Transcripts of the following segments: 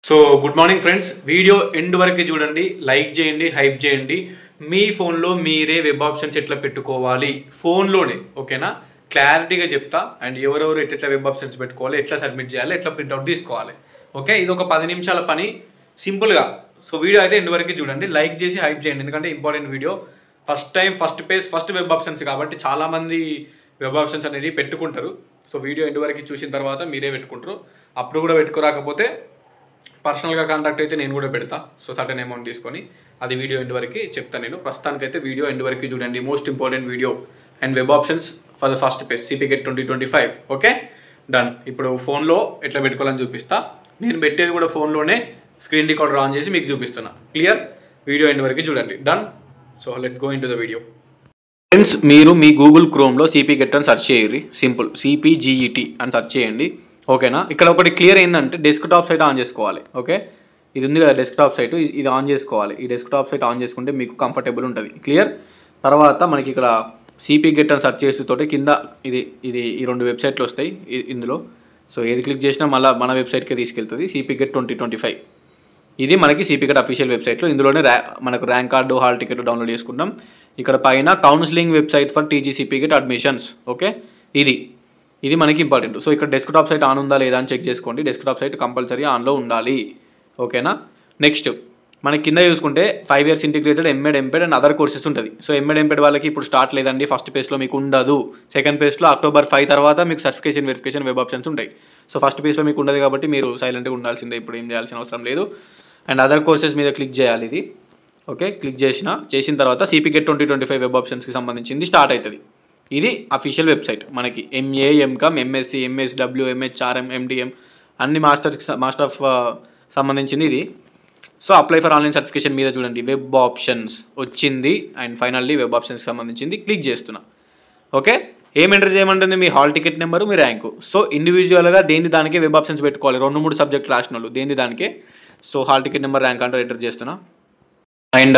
So good morning friends, video end వరకు చూడండి, like చేయండి, హైప్ చేయండి. మీ ఫోన్లో మీరే వెబ్ ఆప్షన్స్ ఎట్లా పెట్టుకోవాలి ఫోన్లోనే, ఓకేనా? క్లారిటీగా చెప్తా. అండ్ ఎవరెవరు ఎట్లా వెబ్ ఆప్షన్స్ పెట్టుకోవాలి, ఎట్లా సబ్మిట్ చేయాలి, ఎట్లా ప్రింట్అవుట్ తీసుకోవాలి. ఓకే, ఇది ఒక 10 నిమిషాల పని సింపుల్గా. సో వీడియో అయితే ఎండ్ వరకు చూడండి, లైక్ చేసి హైప్ చేయండి, ఎందుకంటే important video. First time first page first web options కాబట్టి చాలామంది వెబ్ ఆప్షన్స్ అనేది పెట్టుకుంటారు. సో వీడియో ఎండ్ వరకు చూసిన తర్వాత మీరే పెట్టుకుంటారు. అప్పుడు కూడా పెట్టుకోరాకపోతే పర్సనల్గా కాంటాక్ట్ అయితే నేను కూడా పెడతా. సో సర్టెన్ అమౌంట్ తీసుకొని అది వీడియో ఎండ్ వరకు చెప్తాను నేను. ప్రస్తుతానికైతే వీడియో ఎండ్ వరకు చూడండి, most important video. And web options for the first page CP GET 2025. Okay, done. ఇప్పుడు ఫోన్లో ఎట్లా పెట్టుకోవాలని చూపిస్తా. నేను పెట్టేది కూడా ఫోన్లోనే స్క్రీన్ రికార్డర్ ఆన్ చేసి మీకు చూపిస్తున్నా. క్లియర్? వీడియో ఎండ్ వరకు చూడండి. Done. So let's go in to the video. Friends, మీరు మీ గూగుల్ క్రోమ్లో CP GET అని సెర్చ్ చేయండి. సింపుల్ CPGET అని సెర్చ్ చేయండి. ఓకేనా? ఇక్కడ ఒకటి క్లియర్ ఏంటంటే డెస్క్టాప్ సైట్ ఆన్ చేసుకోవాలి. ఓకే, ఇది ఉంది కదా డెస్క్టాప్ సైట్, ఇది ఆన్ చేసుకోవాలి. ఈ డెస్క్టాప్ సైట్ ఆన్ చేసుకుంటే మీకు కంఫర్టబుల్ ఉంటుంది. క్లియర్? తర్వాత మనకి ఇక్కడ CP GET అని సెర్చ్ చేసేతోటి కింద ఇది ఈ 2 వెబ్సైట్లు వస్తాయి ఇందులో. సో ఏది క్లిక్ చేసినా మళ్ళీ మన వెబ్సైట్కే తీసుకెళ్తుంది. CP GET 2025 ఇది మనకి CP GET అఫీషియల్ వెబ్సైట్లో. ఇందులోనే మనకు rank card, hall ticket download చేసుకుంటాం. ఇక్కడ పైన counselling website for TG CP GET admissions. Okay, ఇది మనకి ఇంపార్టెంట్. సో ఇక్కడ డెస్క్టాప్ సైట్ ఆన్ ఉందా లేదా అని చెక్ చేసుకోండి. డెస్క్టాప్ సైట్ కంపల్సరీ ఆన్లో ఉండాలి. ఓకేనా? నెక్స్ట్ మనకి కింద చూసుకుంటే 5 years integrated MAd MPED and other courses ఉంటుంది. సో MAd MPED వాళ్ళకి ఇప్పుడు స్టార్ట్ లేదండి, ఫస్ట్ పేజ్లో మీకు ఉండదు. సెకండ్ పేజ్లో October 5 తర్వాత మీకు సర్టిఫికేషన్ వెరిఫికేషన్ వెబ్ ఆప్షన్స్ ఉంటాయి. సో ఫస్ట్ పేజ్లో మీకు ఉండదు కాబట్టి మీరు సైలెంట్గా ఉండాల్సిందే, ఇప్పుడు ఏం చేయాల్సిన అవసరం లేదు. అండ్ అదర్ కోర్సెస్ మీద క్లిక్ చేయాలి ఇది. ఓకే, క్లిక్ చేసిన తర్వాత CP GET 2025 వెబ్ ఆప్షన్స్కి సంబంధించింది స్టార్ట్ అవుతుంది. ఇది అఫీషియల్ వెబ్సైట్. మనకి MA MCOM MSc MSW MHRM MDM అన్ని మాస్టర్ ఆఫ్ సంబంధించింది ఇది. So apply for online certification మీద చూడండి, వెబ్ ఆప్షన్స్ వచ్చింది. అండ్ ఫైనల్లీ వెబ్ ఆప్షన్స్కి సంబంధించింది క్లిక్ చేస్తున్నా. ఓకే, ఏం ఎంటర్ చేయమంటుంది? మీ హాల్ టికెట్ నెంబరు, మీ ర్యాంకు. సో ఇండివిజువల్గా దేని దానికే వెబ్ ఆప్షన్స్ పెట్టుకోవాలి. 2-3 సబ్జెక్ట్ రాసిన వాళ్ళు దేని దానికే. So hall ticket number, rank అంటే ఎంటర్ చేస్తున్నా. అండ్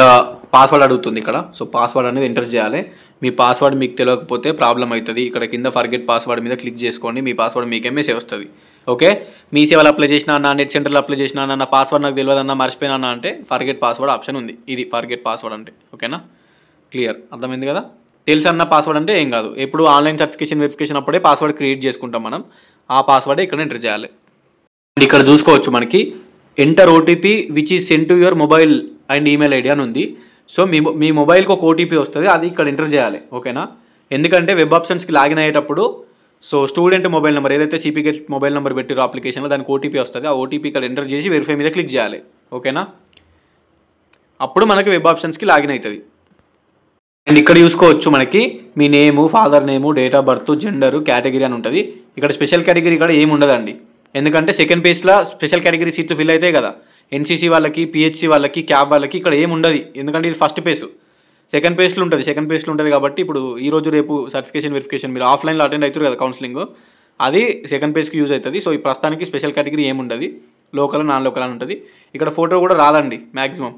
పాస్వర్డ్ అడుగుతుంది ఇక్కడ. సో పాస్వర్డ్ అనేది ఎంటర్ చేయాలి. మీ పాస్వర్డ్ మీకు తెలియకపోతే ప్రాబ్లం అవుతుంది. ఇక్కడ కింద ఫర్గెట్ పాస్వర్డ్ మీద క్లిక్ చేసుకోండి. మీ పాస్వర్డ్ మీకే మెసేజ్ వస్తుంది. ఓకే, మీ సేవలు అప్లై చేసినా అన్న, నెట్ సెంటర్లో అప్లై చేసినా అన్న, పాస్వర్డ్ నాకు తెలియదు అన్న, మర్చిపోయినా అంటే ఫర్గెట్ పాస్వర్డ్ ఆప్షన్ ఉంది. ఇది ఫర్గెట్ పాస్వర్డ్ అంటే. ఓకేనా? క్లియర్? అర్థమైంది కదా? తెలుసు అన్న పాస్వర్డ్ అంటే ఏం కాదు. ఎప్పుడు ఆన్లైన్ సర్టిఫికేషన్ వెరిఫికేషన్ అప్పుడే పాస్వర్డ్ క్రియేట్ చేసుకుంటాం మనం. ఆ పాస్వర్డే ఇక్కడ ఎంటర్ చేయాలి. అండ్ ఇక్కడ చూసుకోవచ్చు మనకి enter OTP which is send to your mobile and email ID అని ఉంది. సో మీ మొబైల్కి ఒక OTP వస్తుంది, అది ఇక్కడ ఎంటర్ చేయాలి. ఓకేనా? ఎందుకంటే వెబ్ ఆప్షన్స్కి లాగిన్ అయ్యేటప్పుడు సో స్టూడెంట్ మొబైల్ నెంబర్ ఏదైతే CP GET మొబైల్ నెంబర్ పెట్టిరో అప్లికేషన్లో దానికి OTP వస్తుంది. ఆ OTP ఇక్కడ ఎంటర్ చేసి వెరిఫై మీద క్లిక్ చేయాలి. ఓకేనా? అప్పుడు మనకి వెబ్ ఆప్షన్స్కి లాగిన్ అవుతుంది. అండ్ ఇక్కడ చూసుకోవచ్చు మనకి మీ name, father name, date of birth, gender, category అని ఉంటుంది. ఇక్కడ స్పెషల్ కేటగిరీ ఇక్కడ ఏమి ఉండదండి, ఎందుకంటే సెకండ్ పేజ్లో స్పెషల్ కేటగిరీ సీట్లు ఫిల్ అవుతాయి కదా. NCC వాళ్ళకి, PHC వాళ్ళకి, క్యాబ్ వాళ్ళకి ఇక్కడ ఏమి ఉండదు, ఎందుకంటే ఇది ఫస్ట్ పేజ్. సెకండ్ పేజ్లో ఉంటుంది కాబట్టి ఇప్పుడు ఈరోజు రేపు సర్టిఫికేషన్ వెరిఫికేషన్ మీరు ఆఫ్లైన్లో అటెండ్ అవుతారు కదా కౌన్సిలింగ్, అది సెకండ్ పేజ్కి యూజ్ అవుతుంది. సో ఈ ప్రస్తుతానికి స్పెషల్ కేటగిరీ ఏమి ఉండదు, లోకల్ నాన్ లోకల్ అని ఉంటుంది. ఇక్కడ ఫోటో కూడా రాదండి మ్యాక్సిమం.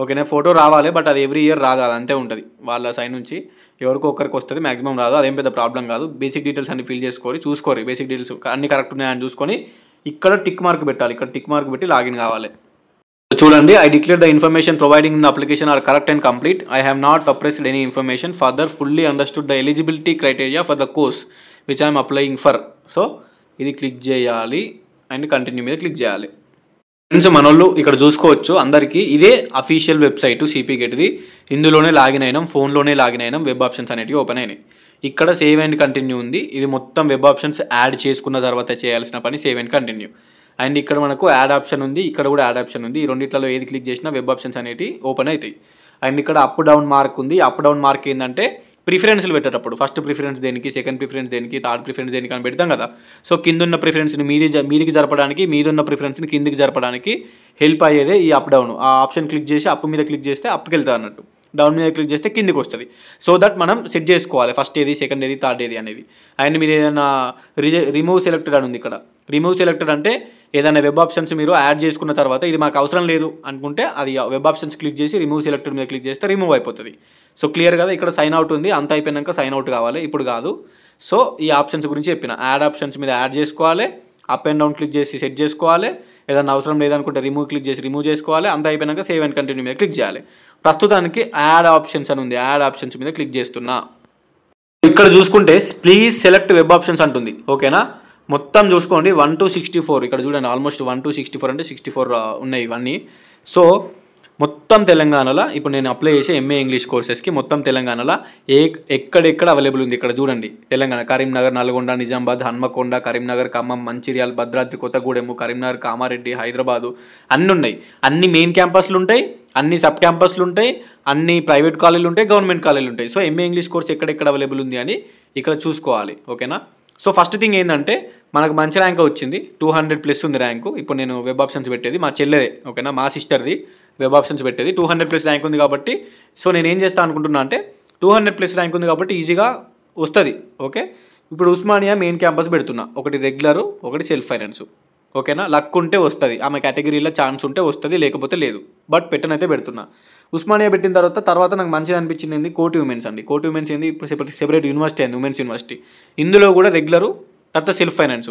ఓకేనా? ఫోటో రావాలి, బట్ అది ఎవ్రీ ఇయర్ రాదు, అది అంతే ఉంటుంది వాళ్ళ సైడ్ నుంచి. ఎవరికో ఒక్కరికి వస్తుంది, మ్యాక్సిమం రాదు. అదేం పెద్ద ప్రాబ్లం కాదు. బేసిక్ డీటెయిల్స్ అన్ని ఫిల్ చూసుకోరు. బేసిక్ డీటెయిల్స్ అన్ని కరెక్ట్ ఉన్నాయని చూసుకొని ఇక్కడ టిక్ మార్క్ పెట్టాలి. ఇక్కడ టిక్ మార్క్ పెట్టి లాగిన్ కావాలి. చూడండి, I declare the information providing in the application are correct and complete. I have not suppressed any information. Further, fully understood the eligibility criteria for the course which I am applying for. So ఇది click చేయాలి and continue మీద click చేయాలి. Friends, మనోళ్ళు ఇక్కడ చూసుకోవచ్చు అందరికీ ఇదే official website CP GETది. ఇందులోనే లాగిన్ అయినాం, ఫోన్లోనే లాగిన్ అయినాం, వెబ్ ఆప్షన్స్ అనేవి ఓపెన్ అయినాయి. ఇక్కడ సేవ్ అండ్ కంటిన్యూ ఉంది. ఇది మొత్తం వెబ్ ఆప్షన్స్ యాడ్ చేసుకున్న తర్వాత చేయాల్సిన పని సేవ్ అండ్ కంటిన్యూ. అండ్ ఇక్కడ మనకు యాడ్ ఆప్షన్ ఉంది, ఇక్కడ కూడా యాడ్ ఆప్షన్ ఉంది. ఈ రెండిట్లలో ఏది క్లిక్ చేసినా వెబ్ ఆప్షన్స్ అనేవి ఓపెన్ అవుతాయి. అండ్ ఇక్కడ అప్ డౌన్ మార్క్ ఉంది. అప్ డౌన్ మార్క్ ఏంటంటే ప్రిఫరెన్స్లు పెట్టేటప్పుడు ఫస్ట్ ప్రిఫరెన్స్ దేనికి, సెకండ్ ప్రిఫరెన్స్ దేనికి, థర్డ్ ప్రిఫరెన్స్ దేనికి అని పెడతాం కదా. సో కిందున్న ప్రిఫరెన్స్ని మీదికి జరపడానికి, మీదున్న ప్రిఫరెన్స్ని కిందికి జరపడానికి హెల్ప్ అయ్యేదే ఈ అప్ డౌన్. ఆ ఆప్షన్ క్లిక్ చేసి అప్ మీద క్లిక్ చేస్తే అప్కి వెళ్తా అన్నట్టు, డౌన్ మీద క్లిక్ చేస్తే కిందికి వస్తుంది. సో దట్ మనం సెట్ చేసుకోవాలి ఫస్ట్ ఏది, సెకండ్ ఏది, థర్డ్ ఏది అనేది. అండ్ మీరు ఏదైనా రిమూవ్ సెలెక్టెడ్ అని ఉంది ఇక్కడ. రిమూవ్ సెలెక్టెడ్ అంటే ఏదైనా వెబ్ ఆప్షన్స్ మీరు యాడ్ చేసుకున్న తర్వాత ఇది మాకు అవసరం లేదు అనుకుంటే అది వెబ్ ఆప్షన్స్ క్లిక్ చేసి రిమూవ్ సెలెక్టెడ్ మీద క్లిక్ చేస్తే రిమూవ్ అయిపోతుంది. సో క్లియర్ కదా? ఇక్కడ సైన్ అవుట్ ఉంది, అంత అయిపోయినాక సైన్ అవుట్ కావాలి, ఇప్పుడు కాదు. సో ఈ ఆప్షన్స్ గురించి చెప్పిన యాడ్ ఆప్షన్స్ మీద యాడ్ చేసుకోవాలి, అప్ అండ్ డౌన్ క్లిక్ చేసి సెట్ చేసుకోవాలి. ఏదైనా అవసరం లేదనుకుంటే రిమూవ్ చేసుకోవాలి. అంత అయిపోయినాక సేవ్ అండ్ కంటిన్యూ మీద క్లిక్ చేయాలి. ప్రస్తుతానికి యాడ్ ఆప్షన్స్ అని ఉంది, యాడ్ ఆప్షన్స్ మీద క్లిక్ చేస్తున్నా. ఇక్కడ చూసుకుంటే ప్లీజ్ సెలెక్ట్ వెబ్ ఆప్షన్స్ అంటుంది. ఓకేనా, మొత్తం చూసుకోండి 1 to 64 ఇక్కడ చూడండి, ఆల్మోస్ట్ 1 to 64 అంటే 64 ఉన్నాయి ఇవన్నీ. సో మొత్తం తెలంగాణలో ఇప్పుడు నేను అప్లై చేసే ఎంఏ ఇంగ్లీష్ కోర్సెస్కి మొత్తం తెలంగాణలో ఎక్కడెక్కడ అవైలబుల్ ఉంది ఇక్కడ చూడండి. తెలంగాణ కరీంనగర్, నల్గొండ, నిజామాబాద్, హన్మకొండ, కరీంనగర్, ఖమ్మం, మంచిర్యాల, భద్రాద్రి కొత్తగూడెం, కరీంనగర్, కామారెడ్డి, హైదరాబాదు అన్నీ ఉన్నాయి. అన్ని మెయిన్ క్యాంపస్లు ఉంటాయి, అన్ని సబ్ క్యాంపస్లు ఉంటాయి, అన్ని ప్రైవేట్ కాలేజీలు ఉంటాయి, గవర్నమెంట్ కాలేజీలు ఉంటాయి. సో ఎంఏ ఇంగ్లీష్ కోర్స్ ఎక్కడెక్కడ అవైలబుల్ ఉంది అని ఇక్కడ చూసుకోవాలి. ఓకేనా, సో ఫస్ట్ థింగ్ ఏంటంటే మనకు మంచి ర్యాంక్ వచ్చింది, 200+ ఉంది ర్యాంకు. ఇప్పుడు నేను వెబ్ ఆప్షన్స్ పెట్టేది మా చెల్లెదే. ఓకేనా, మా సిస్టర్ది వెబ్ ఆప్షన్స్ పెట్టేది 200+ ర్యాంక్ ఉంది కాబట్టి, సో నేను ఏం చేస్తాను అనుకుంటున్నా అంటే 200+ ర్యాంక్ ఉంది కాబట్టి ఈజీగా వస్తుంది. ఓకే, ఇప్పుడు ఉస్మానియా మెయిన్ క్యాంపస్ పెడుతున్నా, ఒకటి రెగ్యులరు, ఒకటి సెల్ఫ్ ఫైనాన్స్. ఓకేనా, లక్ ఉంటే వస్తుంది, ఆమె కేటగిరీలో ఛాన్స్ ఉంటే వస్తుంది, లేకపోతే లేదు. బట్ పెట్టనైతే పెడుతున్నా. ఉస్మానియా పెట్టిన తర్వాత నాకు మంచిగా అనిపించింది ఏంది, కోటి ఉమెన్స్ అండి. కోటి ఉమెన్స్ ఏంది, ఇప్పుడు సెపరేట్ యూనివర్సిటీ అండి, ఉమెన్స్ యూనివర్సిటీ. ఇందులో కూడా రెగ్యులరు, తర్వాత సెల్ఫ్ ఫైనాన్స్,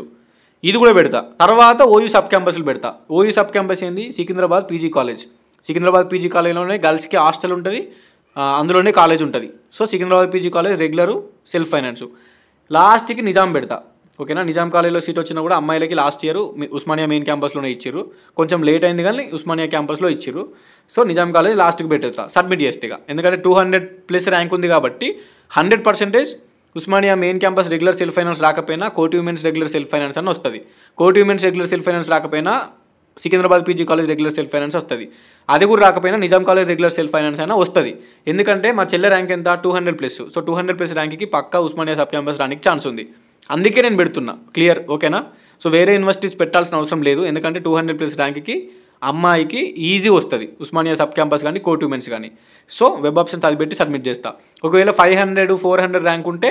ఇది కూడా పెడతా. తర్వాత ఓయూ సబ్ క్యాంపస్లు పెడతా. ఓయూ సబ్ క్యాంపస్ ఏంది, Secunderabad PG college. Secunderabad PG కాలేజ్లోనే గర్ల్స్కి హాస్టల్ ఉంటుంది, అందులోనే కాలేజ్ ఉంటుంది. So Secunderabad PG college regular, self finance. లాస్ట్కి నిజాం పెడతా. ఓకేనా, నిజాం కాలేజ్లో సీట్ వచ్చినా కూడా అమ్మాయిలకి లాస్ట్ ఇయర్ ఉస్మానియా మెయిన్ క్యాంపస్లోనే ఇచ్చారు, కొంచెం లేట్ అయింది కానీ ఉస్మానియా క్యాంపస్లో ఇచ్చారు. సో నిజాం కాలేజ్ లాస్ట్కి పెట్టేస్తా, సబ్మిట్ చేస్తే. ఎందుకంటే 200+ ర్యాంక్ ఉంది కాబట్టి 100% Osmania main campus regular self finance రాకపోయినా కోటి ఉమెన్స్ రెగ్యులర్ సెల్ఫ్ ఫైనాన్స్ అని వస్తుంది. కోటి ఉమెన్స్ రెగ్యులర్ సెల్ఫ్ ఫైనాన్స్ రాకపోయినా Secunderabad PG college regular self finance వస్తుంది. అది కూడా రాకపోయినా Nizam college regular self finance అయినా వస్తుంది. ఎందుకంటే మా చెల్లె ర్యాంక్ ఎంత, 200+. సో 200+ ర్యాంక్కి పక్కా ఉస్మానియా సబ్ క్యాంపస్ రానికి ఛాన్స్ ఉంది. అందుకే నేను పెడుతున్నా. క్లియర్, ఓకేనా. సో వేరే యూనివర్సిటీస్ పెట్టాల్సిన అవసరం లేదు, ఎందుకంటే 200+ ర్యాంక్కి అమ్మాయికి ఈజీ వస్తుంది ఉస్మానియా సబ్ క్యాంపస్ కానీ కోటి ఉమెన్స్ కానీ. సో వెబ్ ఆప్షన్స్ అది పెట్టి సబ్మిట్ చేస్తా. ఒకవేళ 500, 400 ర్యాంక్ ఉంటే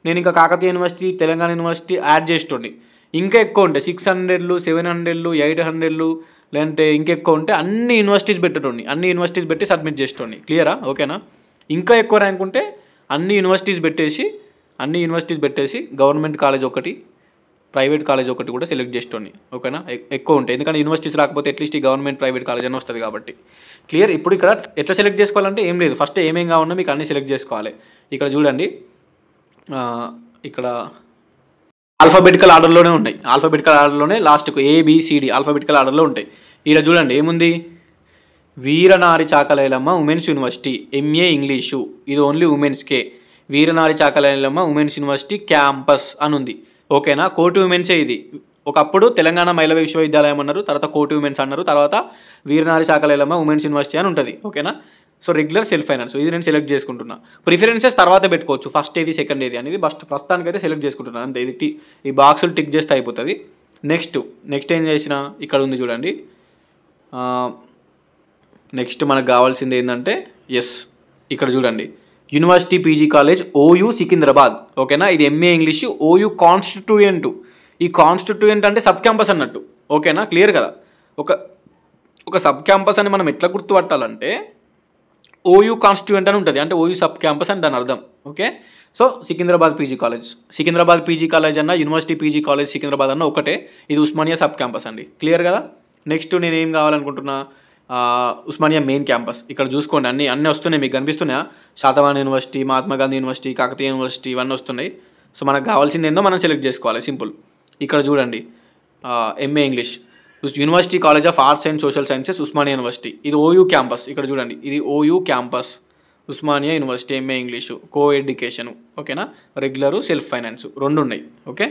నేను ఇంకా Kakatiya university, Telangana university add చేస్తుండే. ఇంకా ఎక్కువ ఉంటే 600, 700, 800 లేదంటే ఇంకెక్కువ ఉంటే అన్ని యూనివర్సిటీస్ పెట్టండి, అన్ని యూనివర్సిటీస్ పెట్టి సబ్మిట్ చేస్తుండే. క్లియరా, ఓకేనా. ఇంకా ఎక్కువ ర్యాంక్ ఉంటే అన్ని యూనివర్సిటీస్ పెట్టేసి గవర్నమెంట్ కాలేజ్ ఒకటి, ప్రైవేట్ కాలేజ్ ఒకటి కూడా సెలెక్ట్ చేస్తుంది. ఓకేనా, ఎక్కువ ఉంటాయి, ఎందుకంటే యూనివర్సిటీస్ రాకపోతే అట్లీస్ట్ ఈ గవర్నమెంట్ ప్రైవేట్ కాలేజ్ అని వస్తుంది కాబట్టి. క్లియర్. ఇప్పుడు ఇక్కడ ఎట్లా సెలెక్ట్ చేసుకోవాలంటే ఏం లేదు, ఫస్ట్ ఏమేం కావాలో మీకు అన్నీ సెలెక్ట్ చేసుకోవాలి. ఇక్కడ చూడండి, ఇక్కడ ఆల్ఫాబెటికల్ ఆర్డర్లోనే ఉన్నాయి, ఆల్ఫాబెటికల్ ఆర్డర్లోనే లాస్ట్కు ABCD ఆల్ఫాబెటికల్ ఆర్డర్లో ఉంటాయి. ఇక్కడ చూడండి ఏముంది, వీరనారి Chakali Ailamma women's university MA English, ఇది only ఉమెన్స్కే. వీరనారి Chakali Ailamma women's university campus అని ఉంది. ఓకేనా, కోటి ఉమెన్సే ఇది. ఒకప్పుడు తెలంగాణ మహిళా విశ్వవిద్యాలయం అన్నారు, తర్వాత కోటి ఉమెన్స్ అన్నారు, తర్వాత వీరనారి చాకలైలమ్మ ఉమెన్స్ యూనివర్సిటీ అని ఉంటుంది. ఓకేనా, సో రెగ్యులర్ సెల్ఫ్ ఫైనాన్స్ ఇది నేను సెలెక్ట్ చేసుకుంటున్నా. ప్రిఫరెన్సెస్ తర్వాత పెట్టుకోవచ్చు, ఫస్ట్ ఏది సెకండ్ ఏది అనేది ప్రస్తుతానికి అయితే సెలెక్ట్ చేసుకుంటున్నాను అంతే. ఇది ఈ బాక్సులు టిక్ చేస్తే అయిపోతుంది. నెక్స్ట్ ఏం చేసిన, ఇక్కడ ఉంది చూడండి. నెక్స్ట్ మనకు కావాల్సింది ఏంటంటే ఇక్కడ చూడండి, university PG college OU Secunderabad. ఓకేనా, ఇది ఎంఏ ఇంగ్లీష్ ఓయూ కాన్స్టిట్యూయెంట్. ఈ కాన్స్టిట్యూయెంట్ అంటే సబ్ క్యాంపస్ అన్నట్టు. ఓకేనా, క్లియర్ కదా. ఒక సబ్ క్యాంపస్ అని మనం ఎట్లా గుర్తుపట్టాలంటే ఓయూ కాన్స్టిట్యూయెంట్ అని ఉంటుంది, అంటే ఓయూ సబ్ క్యాంపస్ అని దాని అర్థం. Okay, so Secunderabad PG college అన్న యూనివర్సిటీ పీజీ కాలేజ్ సికింద్రాబాద్ అన్న ఒకటే, ఇది ఉస్మానియా సబ్ క్యాంపస్ అండి. క్లియర్ కదా. నెక్స్ట్ నేను ఏం కావాలనుకుంటున్నా, ఉస్మానియా మెయిన్ క్యాంపస్. ఇక్కడ చూసుకోండి, అన్నీ వస్తున్నాయి మీకు కనిపిస్తున్నాయా, Satavahana university, Mahatma Gandhi university, Kakatiya university, ఇవన్నీ వస్తున్నాయి. సో మనకు కావాల్సింది ఏందో మనం సెలెక్ట్ చేసుకోవాలి, సింపుల్. ఇక్కడ చూడండి, MA English university college of arts and social sciences Osmania university, ఇది ఓయూ క్యాంపస్. ఇక్కడ చూడండి, ఇది OU campus Osmania university MA English co education. ఓకేనా, రెగ్యులరు సెల్ఫ్ ఫైనాన్స్ రెండు ఉన్నాయి. Okay,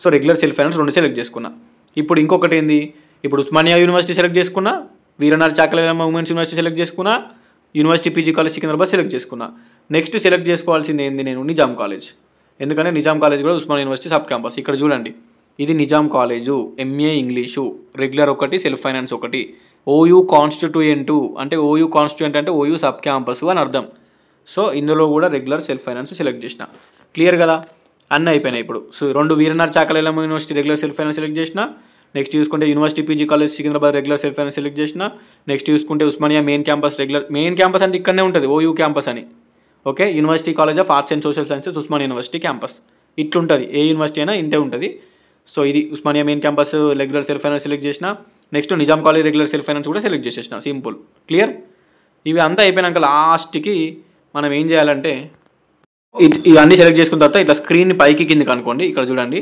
so regular self finance రెండు సెలెక్ట్ చేసుకున్నా. ఇప్పుడు ఇంకొకటి ఏంది, ఇప్పుడు ఉస్మానియా యూనివర్సిటీ సెలెక్ట్ చేసుకున్నా, Veeranari Chakali Ailamma women's university select చేసుకున్నా, university PG college Secunderabad select చేసుకున్నా. నెక్స్ట్ సెలెక్ట్ చేసుకోవాల్సింది ఏంది, నేను నిజాం కాలేజ్. ఎందుకంటే నిజాం కాలేజ్ కూడా ఉస్మానియా యూనివర్సిటీ సబ్ క్యాంపస్. ఇక్కడ చూడండి, ఇది Nizam college MA English regular ఒకటి, సెల్ఫ్ ఫైనాన్స్ ఒకటి, ఓయూ కాన్స్టిట్యూయెంట్ అంటే ఓయూ సబ్ క్యాంపస్ అని అర్థం. సో ఇందులో కూడా రెగ్యులర్ సెల్ఫ్ ఫైనాన్స్ సెలెక్ట్ చేసిన. క్లియర్ కదా, అన్నీ అయిపోయినాయి. ఇప్పుడు సో రెండు Veeranari Chakali Ailamma university regular self finance select చేసిన. నెక్స్ట్ చూసుకుంటే university PG college Secunderabad regular self finance select చేసిన. నెక్స్ట్ చూసుకుంటే Osmania main campus main campus అంటే ఇక్కడనే ఉంటుంది ఓయూ క్యాంపస్ అని. Okay, university college of arts and social sciences Osmania university campus ఇట్లుంటుంది. ఏ యూనివర్సిటీ అయినా ఇంతే ఉంటుంది. సో ఇది Osmania main campus regular self finance select చేసిన. Next Nizam college regular self finance కూడా సెలెక్ట్ చేసేసిన. Simple, clear. ఇవి అంతా అయిపోయినాక లాస్ట్కి మనం ఏం చేయాలంటే ఇవన్నీ సెలెక్ట్ చేసుకున్న తర్వాత ఇట్లా స్క్రీన్ పైకి కిందికి అనుకోండి. ఇక్కడ చూడండి,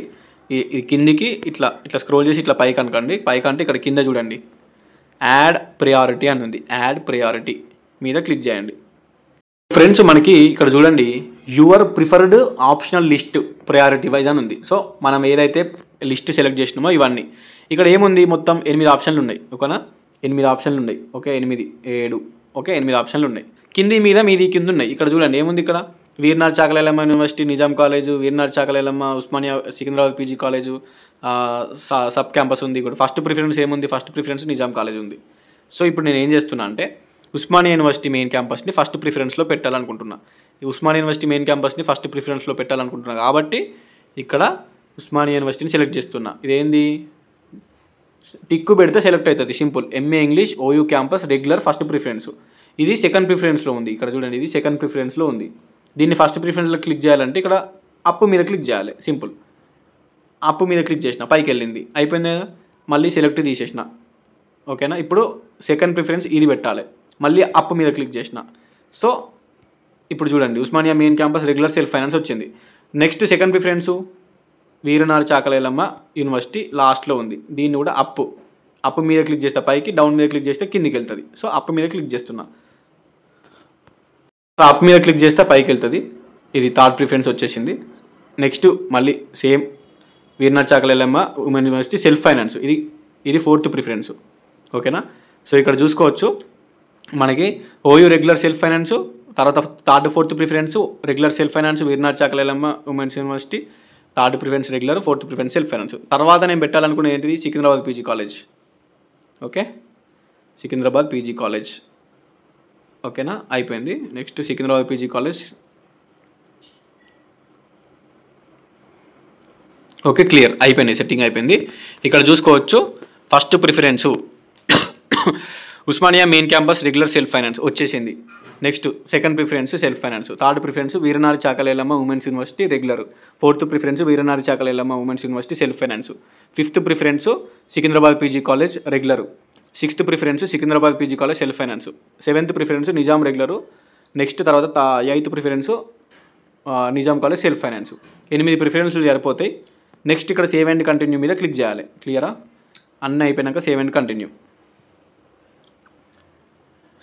ఈ కిందికి ఇట్లా ఇట్లా స్క్రోల్ చేసి ఇట్లా పైకి అనుకోండి. పైకి అంటే ఇక్కడ కింద చూడండి యాడ్ ప్రయారిటీ అని ఉంది. యాడ్ ప్రయారిటీ మీద క్లిక్ చేయండి. ఫ్రెండ్స్ మనకి ఇక్కడ చూడండి your preferred optional list priority wise అని ఉంది. సో మనం ఏదైతే లిస్ట్ సెలెక్ట్ చేసినామో ఇవన్నీ ఇక్కడ ఏముంది, మొత్తం 8 ఆప్షన్లు ఉన్నాయి. ఓకేనా, 8 ఆప్షన్లు ఉన్నాయి. ఓకే, 8 7 ఓకే 8 ఆప్షన్లు ఉన్నాయి. మీది కింద ఉన్నాయి. ఇక్కడ చూడండి ఏముంది, ఇక్కడ Veeranari Chakali Ailamma university Nizam college, Veeranari Chakali Ailamma Osmania Secunderabad PG college, sub campus ఉంది. ఇక్కడ ఫస్ట్ ప్రిఫరెన్స్ ఏముంది, ఫస్ట్ ప్రిఫరెన్స్ నిజాం కాలేజ్ ఉంది. సో ఇప్పుడు నేను ఏం చేస్తున్నా అంటే ఉస్మానియా యూనివర్సిటీ మెయిన్ క్యాంపస్ని ఫస్ట్ ప్రిఫరెన్స్లో పెట్టాలనుకుంటున్నా. ఈ ఉస్మానియా యూనివర్సిటీ మెయిన్ క్యాంపస్ని ఫస్ట్ ప్రిఫరెన్స్లో పెట్టాలనుకుంటున్నా కాబట్టి ఇక్కడ ఉస్మానియా యూనివర్సిటీని సెలెక్ట్ చేస్తున్నా. ఇదేంది, టిక్కు పెడితే సెలెక్ట్ అవుతుంది. Simple, MA English OU campus regular first preference. ఇది సెకండ్ ప్రిఫరెన్స్లో ఉంది. ఇక్కడ చూడండి ఇది సెకండ్ ప్రిఫరెన్స్లో ఉంది. దీన్ని ఫస్ట్ ప్రిఫరెన్స్లో క్లిక్ చేయాలంటే ఇక్కడ అప్ మీద క్లిక్ చేయాలి. సింపుల్, అప్ మీద క్లిక్ చేసిన పైకి వెళ్ళింది, అయిపోయింది కదా. మళ్ళీ సెలెక్ట్ తీసేసిన. ఓకేనా, ఇప్పుడు సెకండ్ ప్రిఫరెన్స్ ఇది పెట్టాలి. మళ్ళీ అప్ మీద క్లిక్ చేసిన. సో ఇప్పుడు చూడండి Osmania main campus regular self finance వచ్చింది. Next second preference వీరనారి Chakali Ailamma university లాస్ట్లో ఉంది. దీన్ని కూడా అప్ మీద క్లిక్ చేస్తే పైకి, డౌన్ మీద క్లిక్ చేస్తే కిందికి వెళ్తుంది. సో అప్ మీద క్లిక్ చేస్తున్నా. అప్ మీద క్లిక్ చేస్తే పైకి వెళ్తుంది. ఇది థర్డ్ ప్రిఫరెన్స్ వచ్చేసింది. నెక్స్ట్ మళ్ళీ same Veeranari Chakali Ilamma women university self finance, ఇది ఫోర్త్ ప్రిఫరెన్స్. ఓకేనా, సో ఇక్కడ చూసుకోవచ్చు మనకి ఓయూ రెగ్యులర్ సెల్ఫ్ ఫైనాన్స్, తర్వాత third fourth preference regular self finance Veeranari Chakali Ailamma women's university, third preference regular, fourth preference self finance. తర్వాత నేను పెట్టాలనుకునే ఏంటిది Secunderabad PG college. Okay, Secunderabad PG college. ఓకేనా, అయిపోయింది. Next Secunderabad PG college. Okay, clear, అయిపోయింది, సెట్టింగ్ అయిపోయింది. ఇక్కడ చూసుకోవచ్చు first preference Osmania main campus regular self finance వచ్చేసింది. Next second preference self finance, third preference Veeranari Chakali Ailamma women's university regular, fourth preference Veeranari Chakali Ailamma women's university self finance, fifth preference Secunderabad PG college regular, sixth preference Secunderabad PG college self finance, seventh preference Nizam regular, next తర్వాత eighth preference Nizam college self finance. 8 ప్రిఫరెన్స్లు సరిపోతాయి. Next ఇక్కడ save and continue మీద click చేయాలి. క్లియరా, అన్నీ అయిపోయినాక save and continue.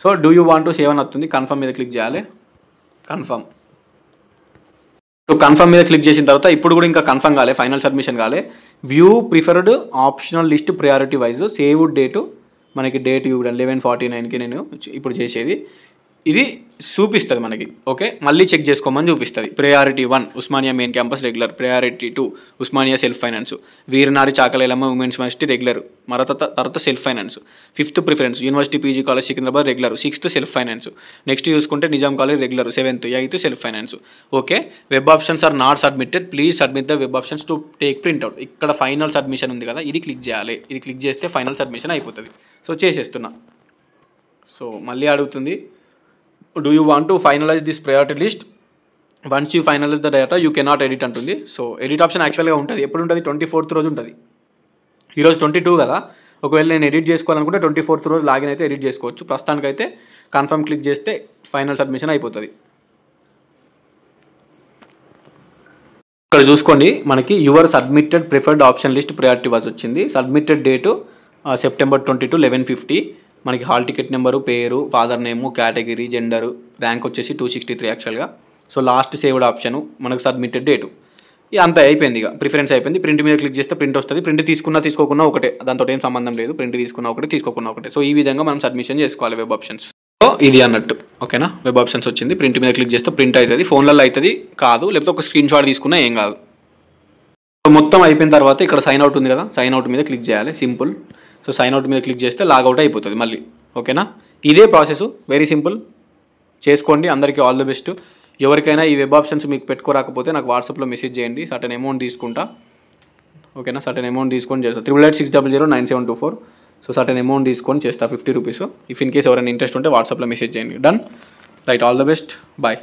So do you want to save అని వస్తుంది, కన్ఫర్మ్ మీద క్లిక్ చేయాలి. కన్ఫర్మ్. సో కన్ఫర్మ్ మీద క్లిక్ చేసిన తర్వాత ఇప్పుడు కూడా ఇంకా కన్ఫర్మ్ కాలే, ఫైనల్ సబ్మిషన్ కాలే. View preferred optional list priority wise save date, మనకి డేట్ ఇవ్వడం 11/49కి నేను ఇప్పుడు చేసేది ఇది చూపిస్తుంది మనకి. ఓకే, మళ్ళీ చెక్ చేసుకోమని చూపిస్తుంది. Priority 1 Osmania main campus regular, priority 2 Osmania self finance, Veeranari Chakali Ailamma women's university regular, తర్వాత self finance, fifth preference university PG college Secunderabad regular, sixth self finance, next చూసుకుంటే Nizam college regular, seventh eighth self finance. Okay, web options are not submitted, please submit the web options to take printout. ఇక్కడ final submission ఉంది కదా, ఇది click చేయాలి. ఇది click చేస్తే final submission అయిపోతుంది. So చేసేస్తున్నా. సో మళ్ళీ అడుగుతుంది, do you want to finalise this priority list, once you finalise the data you cannot edit అంటుంది. సో ఎడిట్ ఆప్షన్ యాక్చువల్గా ఉంటుంది, ఎప్పుడు ఉంటుంది, 24th రోజు ఉంటుంది. ఈరోజు 22 కదా, ఒకవేళ నేను ఎడిట్ చేసుకోవాలనుకుంటే 24th రోజు లాగిన్ అయితే ఎడిట్ చేసుకోవచ్చు. ప్రస్తుతానికైతే కన్ఫర్మ్ క్లిక్ చేస్తే ఫైనల్ సబ్మిషన్ అయిపోతుంది. ఇక్కడ చూసుకోండి మనకి your submitted preferred option list priority was వచ్చింది. Submitted date September 22 11:50. మనకి హాల్ టికెట్ నెంబరు, పేరు, father name, category, gender, rank వచ్చేసి 263 యాక్చువల్గా. సో లాస్ట్ సేవ్డ్ ఆప్షను, మనకు సబ్మిటెడ్ డేటు, అంతా అయిపోయింది. ఇక ప్రిఫరెన్స్ అయిపోయింది. ప్రింట్ మీద క్లిక్ చేస్తే ప్రింట్ వస్తుంది. ప్రింట్ తీసుకోకున్నా ఒకటే, దాంతో ఏం సంబంధం లేదు. ప్రింట్ తీసుకున్నా ఒకటే, తీసుకోకున్నా ఒకటే. సో ఈ విధంగా మనం సబ్మిషన్ చేసుకోవాలి వెబ్ ఆప్షన్స్. సో ఇది అన్నట్టు. ఓకేనా, వెబ్ ఆప్షన్స్ వచ్చింది. ప్రింట్ మీద క్లిక్ చేస్తే ప్రింట్ అవుతుంది. ఫోన్లలో అవుతుంది కాదు, లేకపోతే ఒక స్క్రీన్ షాట్ తీసుకున్నా ఏం కాదు. మొత్తం అయిపోయిన తర్వాత ఇక్కడ సైన్ అవుట్ ఉంది కదా, సైన్ అవుట్ మీద క్లిక్ చేయాలి. సింపుల్. సో సైన్ అవుట్ మీద క్లిక్ చేస్తే లాగౌట్ అయిపోతుంది మళ్ళీ. ఓకేనా, ఇదే ప్రాసెస్, వెరీ సింపుల్. చేసుకోండి. అందరికీ ఆల్ ది బెస్ట్. ఎవరికైనా ఈ వెబ్ ఆప్షన్స్ మీకు పెట్టుకోరాకపోతే నాకు వాట్సాప్లో మెసేజ్ చేయండి. సర్టెన్ అమౌంట్ తీసుకుంటా. ఓకేనా, సర్టెన్ అమౌంట్ తీసుకొని చేస్తా. 8886009724. సో సర్టెన్ అమౌంట్ తీసుకొని చేస్తా, 50 రూపీస్. ఇఫ్ ఇన్ కేస్ ఎవరైనా ఇంట్రెస్ట్ ఉంటే వాట్సాప్లో మెసేజ్ చేయండి. Done, right, all the best, bye.